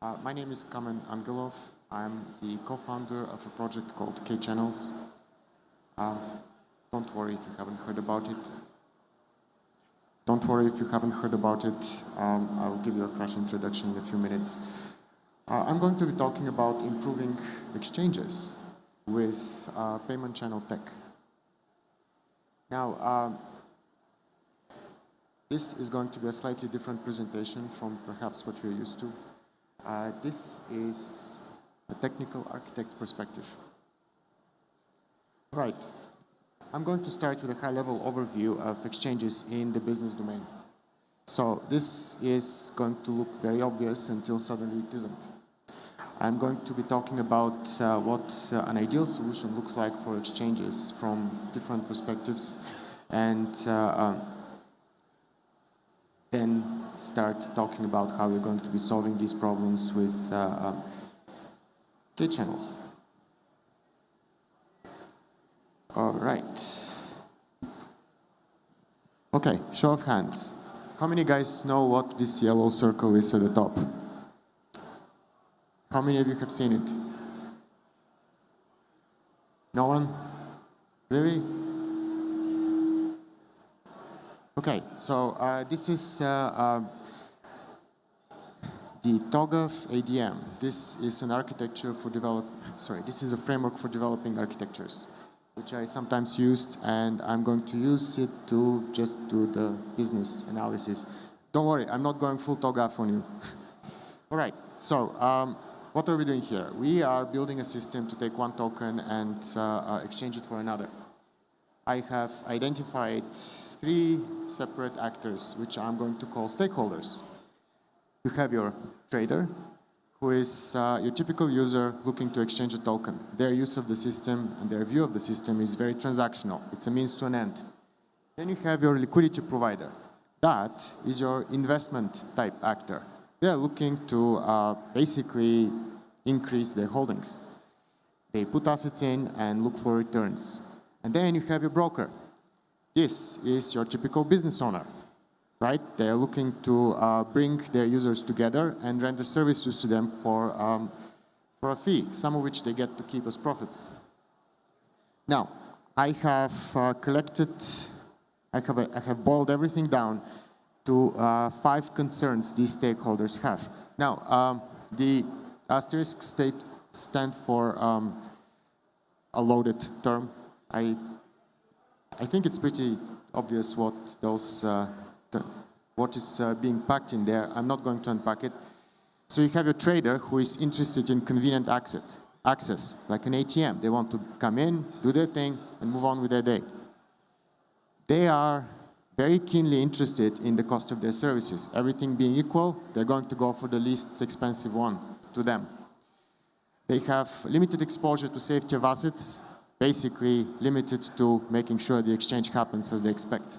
My name is Kamen Angelov. I'm the co-founder of a project called Kchannels. Don't worry if you haven't heard about it. Don't worry if you haven't heard about it. I'll give you a crash introduction in a few minutes. I'm going to be talking about improving exchanges with payment channel tech. Now, this is going to be a slightly different presentation from perhaps what we're used to. This is a technical architect's perspective. Right. I'm going to start with a high-level overview of exchanges in the business domain. So this is going to look very obvious until suddenly it isn't. I'm going to be talking about what an ideal solution looks like for exchanges from different perspectives, and then start talking about how we're going to be solving these problems with Kchannels. All right. Okay, show of hands. How many guys know what this yellow circle is at the top? How many of you have seen it? No one? Really? Okay, so this is the TOGAF ADM. This is an architecture for this is a framework for developing architectures, which I sometimes used, and I'm going to use it to just do the business analysis. Don't worry, I'm not going full TOGAF on you. All right, so what are we doing here? We are building a system to take one token and exchange it for another. I have identified 3 separate actors, which I'm going to call stakeholders. You have your trader, who is your typical user looking to exchange a token. Their use of the system and their view of the system is very transactional. It's a means to an end. Then you have your liquidity provider. That is your investment type actor. They're looking to basically increase their holdings. They put assets in and look for returns. And then you have your broker. This is your typical business owner, right? They're looking to bring their users together and render services to them for a fee, some of which they get to keep as profits. Now, I have I have boiled everything down to 5 concerns these stakeholders have. Now, the asterisk stand for a loaded term. I think it's pretty obvious what those what is being packed in there. I'm not going to unpack it. So you have a trader who is interested in convenient access, like an ATM. They want to come in, do their thing, and move on with their day. They are very keenly interested in the cost of their services. Everything being equal, they're going to go for the least expensive one to them. They have limited exposure to safety of assets, basically limited to making sure the exchange happens as they expect.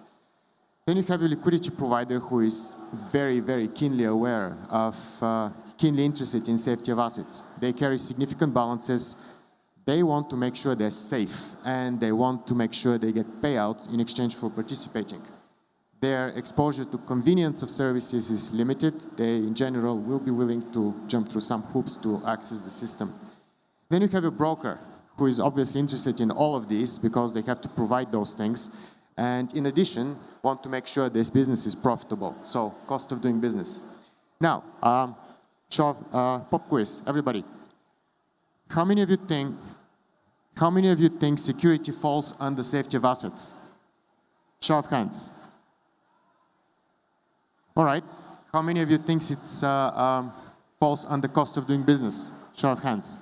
Then you have a liquidity provider who is very, very keenly aware of, keenly interested in safety of assets. They carry significant balances. They want to make sure they're safe, and they want to make sure they get payouts in exchange for participating. Their exposure to convenience of services is limited. They, in general, will be willing to jump through some hoops to access the system. Then you have a broker who is obviously interested in all of these because they have to provide those things, and in addition want to make sure this business is profitable, so cost of doing business. Now, pop quiz, everybody. How many of you think security falls under safety of assets? Show of hands. All right. How many of you think it's falls under cost of doing business? Show of hands.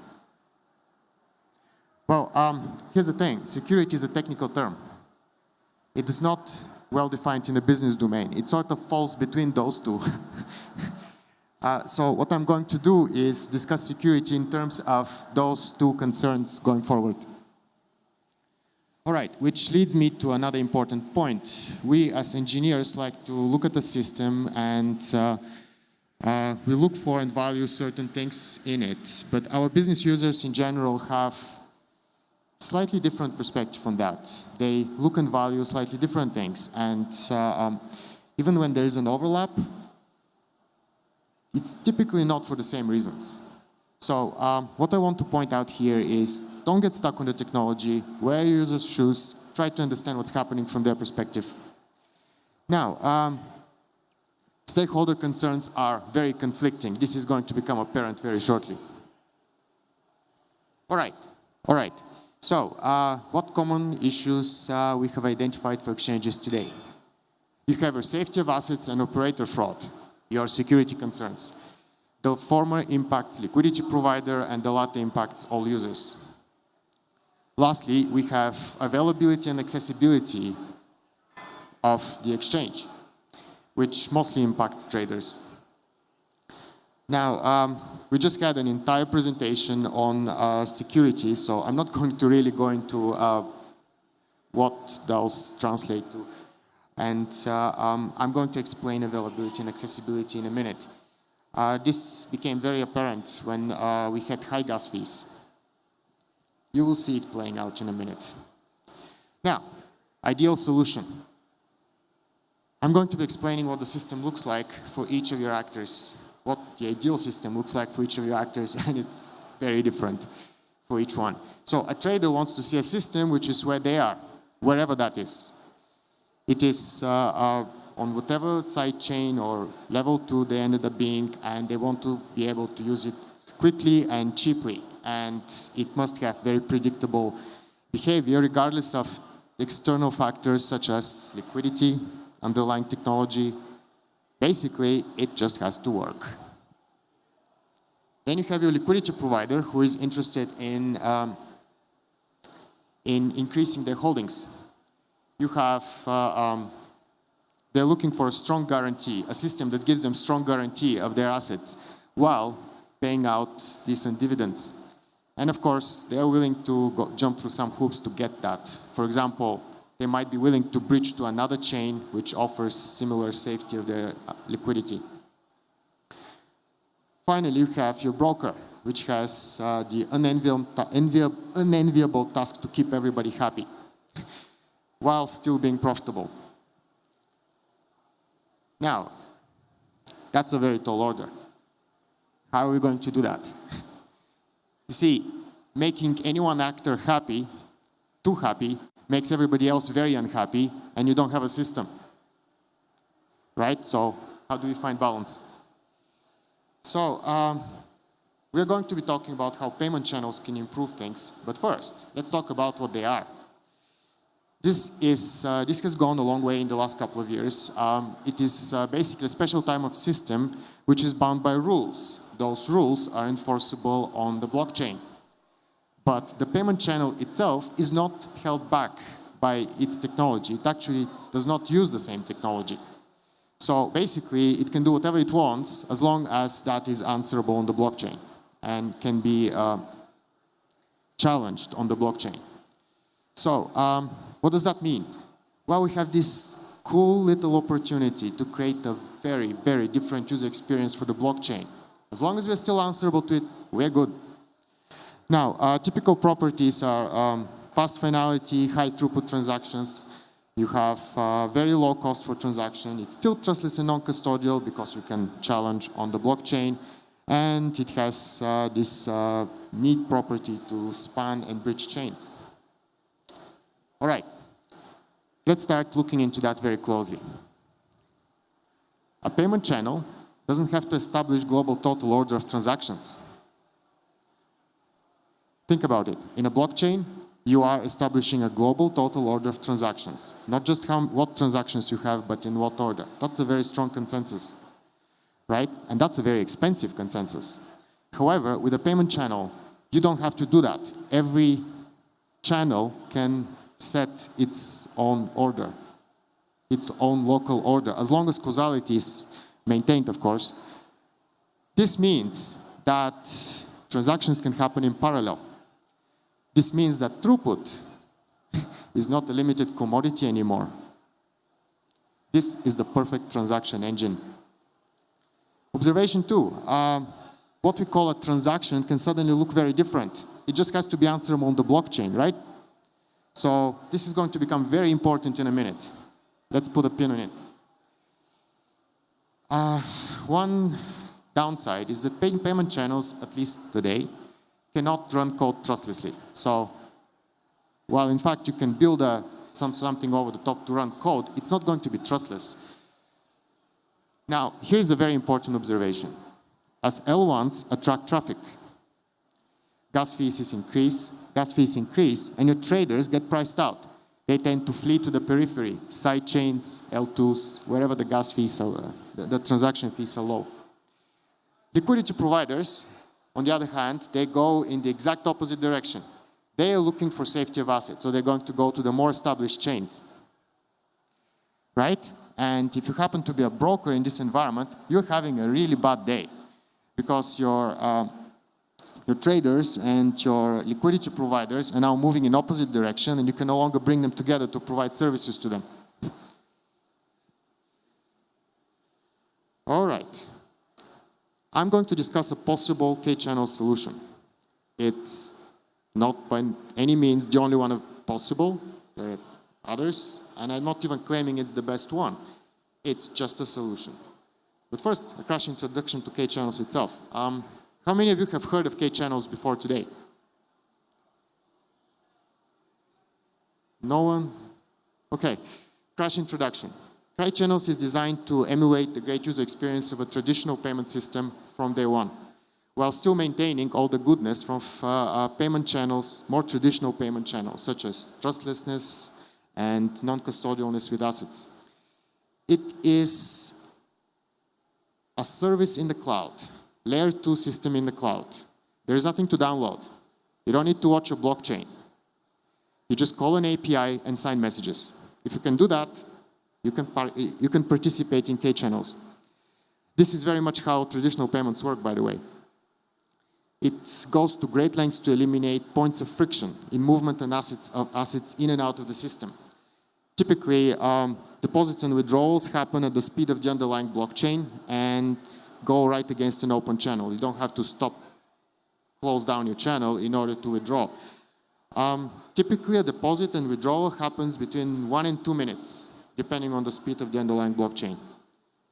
Well, here's the thing. Security is a technical term. It is not well defined in the business domain. It sort of falls between those two. So what I'm going to do is discuss security in terms of those 2 concerns going forward. All right, which leads me to another important point. We as engineers like to look at the system and we look for and value certain things in it. But our business users in general have slightly different perspective on that. They look and value slightly different things, and even when there is an overlap, it's typically not for the same reasons. So what I want to point out here is don't get stuck on the technology, wear your user's shoes, try to understand what's happening from their perspective. Now, stakeholder concerns are very conflicting. This is going to become apparent very shortly. All right. So what common issues we have identified for exchanges today? You have your safety of assets and operator fraud, your security concerns. The former impacts liquidity provider and the latter impacts all users. Lastly, we have availability and accessibility of the exchange, which mostly impacts traders. Now, we just had an entire presentation on security, so I'm not going to really go into what those translate to. And I'm going to explain availability and accessibility in a minute. This became very apparent when we had high gas fees. You will see it playing out in a minute. Now, ideal solution. I'm going to be explaining what the system looks like for each of your actors, what the ideal system looks like for each of your actors, and it's very different for each one. So a trader wants to see a system which is where they are, wherever that is. It is on whatever side chain or level 2 they ended up being, and they want to be able to use it quickly and cheaply. And it must have very predictable behavior regardless of external factors such as liquidity, underlying technology. Basically, it just has to work. Then you have your liquidity provider who is interested in increasing their holdings. You have, they're looking for a strong guarantee, a system that gives them strong guarantee of their assets while paying out decent dividends. And of course, they are willing to jump through some hoops to get that. For example, they might be willing to bridge to another chain which offers similar safety of their liquidity. Finally, you have your broker, which has the unenviable task to keep everybody happy while still being profitable. Now, that's a very tall order. How are we going to do that? You see, making any one actor happy, too happy, makes everybody else very unhappy, and you don't have a system. Right? So, how do we find balance? So, we're going to be talking about how payment channels can improve things, but first, let's talk about what they are. This has gone a long way in the last couple of years. It is basically a special type of system which is bound by rules. Those rules are enforceable on the blockchain. But the payment channel itself is not held back by its technology. It actually does not use the same technology. So basically, it can do whatever it wants as long as that is answerable on the blockchain and can be challenged on the blockchain. So, what does that mean? Well, we have this cool little opportunity to create a very, very different user experience for the blockchain. As long as we're still answerable to it, we're good. Now, typical properties are fast finality, high throughput transactions. You have very low cost for transaction. It's still trustless and non-custodial because you can challenge on the blockchain. And it has this neat property to span and bridge chains. All right, let's start looking into that very closely. A payment channel doesn't have to establish global total order of transactions. Think about it. In a blockchain, you are establishing a global total order of transactions. Not just what transactions you have, but in what order. That's a very strong consensus, right? And that's a very expensive consensus. However, with a payment channel, you don't have to do that. Every channel can set its own order, its own local order, as long as causality is maintained, of course. This means that transactions can happen in parallel. This means that throughput is not a limited commodity anymore. This is the perfect transaction engine. Observation 2. What we call a transaction can suddenly look very different. It just has to be answerable on the blockchain, right? So this is going to become very important in a minute. Let's put a pin on it. One downside is that payment channels, at least today, cannot run code trustlessly. So while in fact you can build something over the top to run code, it's not going to be trustless. Now, here's a very important observation. As L1s attract traffic, gas fees increase, and your traders get priced out. They tend to flee to the periphery, side chains, L2s, wherever the gas fees are, the transaction fees are low. Liquidity providers, on the other hand, they go in the exact opposite direction. They are looking for safety of assets, so they're going to go to the more established chains, right? And if you happen to be a broker in this environment, you're having a really bad day because your traders and your liquidity providers are now moving in opposite direction, and you can no longer bring them together to provide services to them. All right. I'm going to discuss a possible Kchannel solution. It's not by any means the only one possible. There are others, and I'm not even claiming it's the best one. It's just a solution. But first, a crash introduction to Kchannels itself. How many of you have heard of Kchannels before today? No one? Okay, crash introduction. Kchannels is designed to emulate the great user experience of a traditional payment system from day one, while still maintaining all the goodness from payment channels, more traditional payment channels, such as trustlessness and non-custodialness with assets. It is a service in the cloud, layer 2 system in the cloud. There is nothing to download. You don't need to watch a blockchain. You just call an API and sign messages. If you can do that, you can participate in Kchannels. This is very much how traditional payments work, by the way. It goes to great lengths to eliminate points of friction in movement and assets in and out of the system. Typically, deposits and withdrawals happen at the speed of the underlying blockchain and go right against an open channel. You don't have to close down your channel in order to withdraw. Typically, a deposit and withdrawal happens between 1 and 2 minutes, depending on the speed of the underlying blockchain.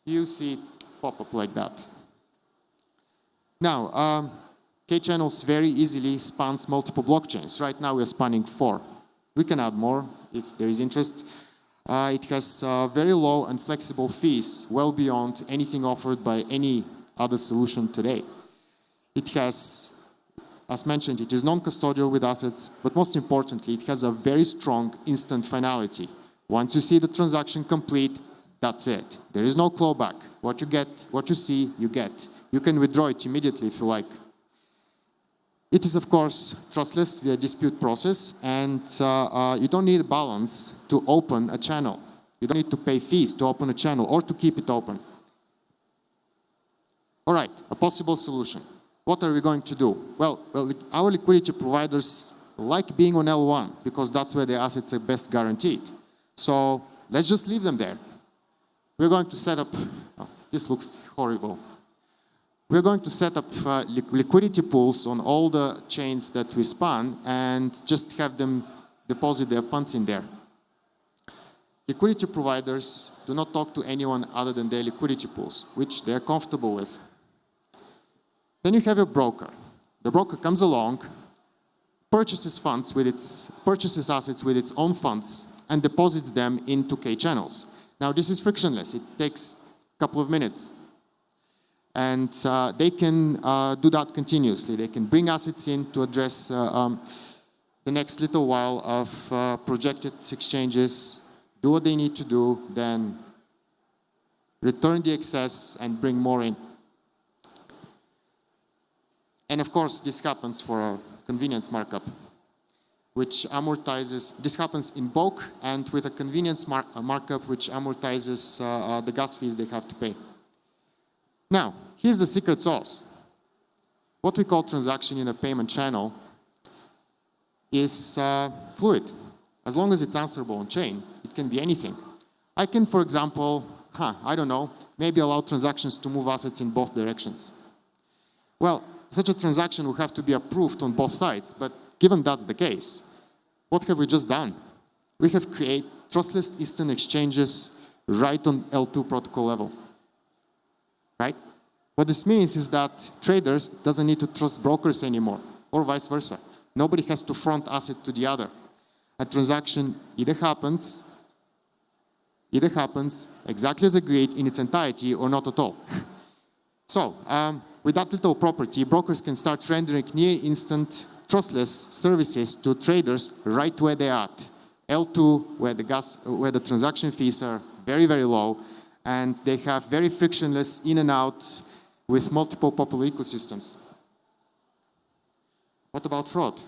You see it pop up like that. Now, Kchannels very easily spans multiple blockchains. Right now, we're spanning 4. We can add more if there is interest. It has very low and flexible fees, well beyond anything offered by any other solution today. It has, as mentioned, it is non-custodial with assets, but most importantly, it has a very strong instant finality. Once you see the transaction complete, that's it. There is no clawback. What you get, what you see, you get. You can withdraw it immediately if you like. It is, of course, trustless via dispute process, and you don't need a balance to open a channel. You don't need to pay fees to open a channel or to keep it open. All right, a possible solution. What are we going to do? Well, our liquidity providers like being on L1 because that's where their assets are best guaranteed. So let's just leave them there. We're going to set up, oh, this looks horrible. We're going to set up liquidity pools on all the chains that we span and just have them deposit their funds in there. Liquidity providers do not talk to anyone other than their liquidity pools, which they're comfortable with. Then you have a broker. The broker comes along, purchases assets with its own funds, and deposits them into Kchannels. Now, this is frictionless. It takes a couple of minutes. And they can do that continuously. They can bring assets in to address the next little while of projected exchanges, do what they need to do, then return the excess and bring more in. And of course, this happens for a convenience markup, which amortizes, this happens in bulk and with a convenience markup which amortizes the gas fees they have to pay. Now, here's the secret sauce. What we call transaction in a payment channel is fluid. As long as it's answerable on chain, it can be anything. I can, for example, I don't know, maybe allow transactions to move assets in both directions. Well, such a transaction will have to be approved on both sides, but given that's the case, what have we just done? We have created trustless instant exchanges right on L2 protocol level. Right? What this means is that traders doesn't need to trust brokers anymore, or vice versa. Nobody has to front asset to the other. A transaction either happens exactly as agreed in its entirety or not at all. So, with that little property, brokers can start rendering near-instant trustless services to traders right where they are at. L2, where the transaction fees are very, very low, and they have very frictionless in and out with multiple popular ecosystems. What about fraud?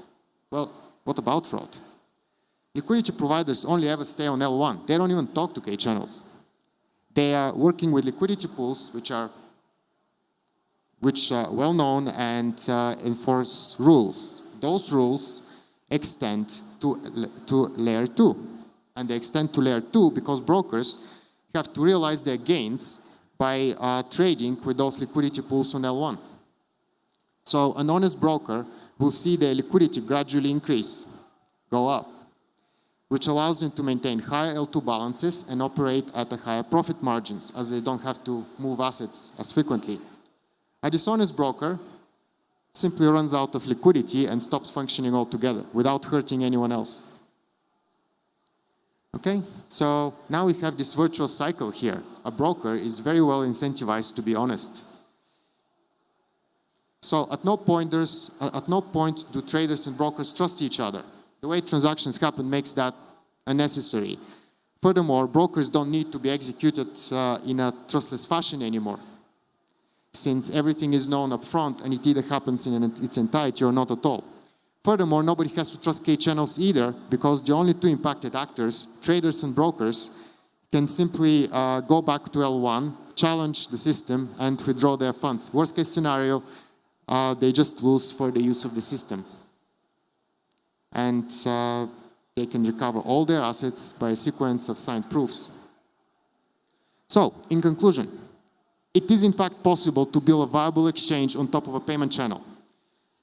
Well, what about fraud? Liquidity providers only ever stay on L1. They don't even talk to Kchannels. They are working with liquidity pools which are well known and enforce rules. Those rules extend to layer 2. And they extend to layer 2 because brokers have to realize their gains by trading with those liquidity pools on L1. So an honest broker will see their liquidity gradually increase, go up, which allows them to maintain higher L2 balances and operate at a higher profit margins as they don't have to move assets as frequently. A dishonest broker simply runs out of liquidity and stops functioning altogether without hurting anyone else. Okay, so now we have this virtuous cycle here. A broker is very well incentivized to be honest. So at no point do traders and brokers trust each other. The way transactions happen makes that unnecessary. Furthermore, brokers don't need to be executed in a trustless fashion anymore, since everything is known up front and it either happens in its entirety or not at all. Furthermore, nobody has to trust Kchannels either, because the only two impacted actors, traders and brokers, can simply go back to L1, challenge the system, and withdraw their funds. Worst case scenario, they just lose for the use of the system. And they can recover all their assets by a sequence of signed proofs. So, in conclusion, it is in fact possible to build a viable exchange on top of a payment channel.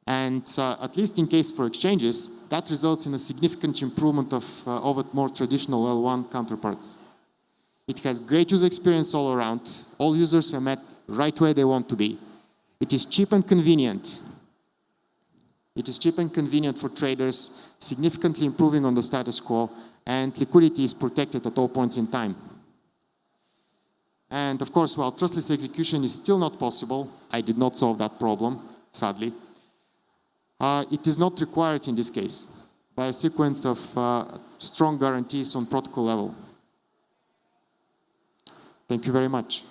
And at least in case for exchanges, that results in a significant improvement over more traditional L1 counterparts. It has great user experience all around. All users are met right where they want to be. It is cheap and convenient. It is cheap and convenient for traders, significantly improving on the status quo, and liquidity is protected at all points in time. And of course, while trustless execution is still not possible, I did not solve that problem, sadly. It is not required in this case by a sequence of strong guarantees on protocol level. Thank you very much.